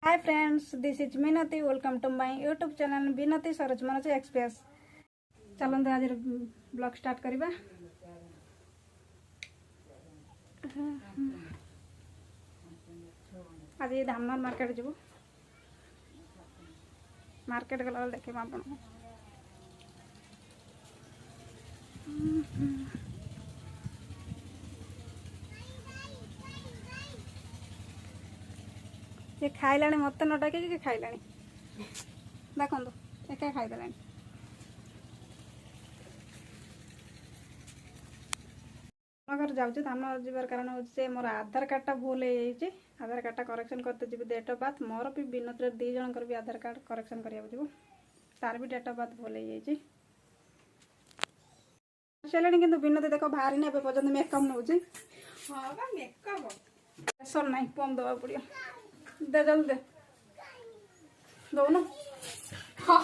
Hi friends, this is Minati. Welcome to my YouTube channel Vinati Saroj Manoj express. चलते आज blog start करवा। आज ये धामनगर मार्केट जीव। मार्केट गला देखे आप ये खाइला मत न डाक खाइला देखो एक खाईदे। अगर जाऊँ धामनगर जीवार कारण हूँ मोर आधार कार्डटा भूल हो आधार कार्डटा करेक्शन करते जी डेट ऑफ बर्थ मोर भी विनोद दी जनकर भी आधार कार्ड करेक्शन करा तार भी डेट ऑफ बर्थ भूल हो चले कि विनोद देख बाहरी ना पर्यटन मेकअप नौ प्रेसर ना पम दवा पड़ो दे जल्दी दे दौन हाँ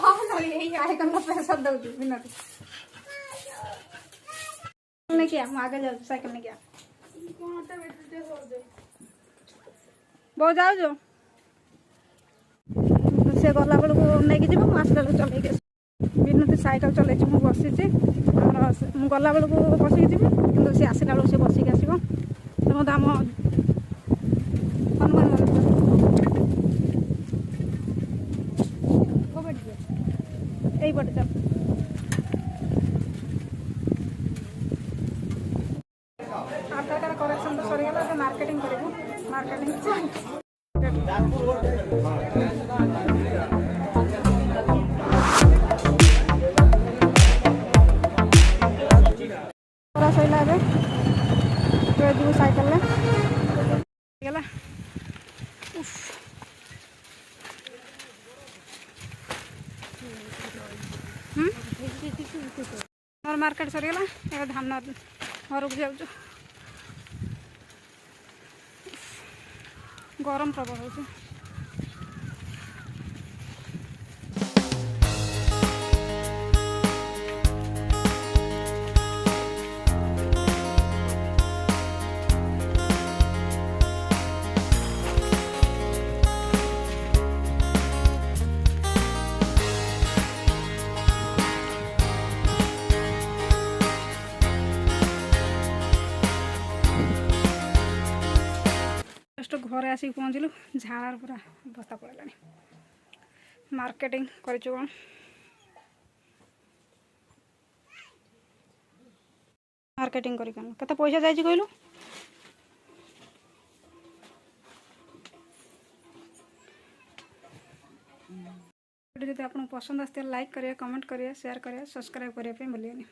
प्रेसर दौर विनोद नहीं किया आगे जाऊँ साइकिल नहीं किया बहुत जाऊ से गला बेलू नहीं जी आसला बेलू चल विनोद साइकेल चल बसी गला बेलू बसिक जी कि सी आसला बेलू सी बसिक आसो तो आम हनुमान मंदिर यही पटे चल आधार कार्ड करेक्शन तो सरीगला मार्केटिंग करूँ मार्केटिंग सैला जी साइकेल गला मोर मार्केट सरीगला ए धामनगर घर को जाऊँ गरम प्रबल हो घर आसिक पहुँचलु झाड़ पूरा अवस्था पड़ा मार्केटिंग कर मार्केटिंग कर पैसा जाइए कहलु जब आपको पसंद आसते लाइक करें कमेंट करें शेयर करें सब्सक्राइब करने भूलिए।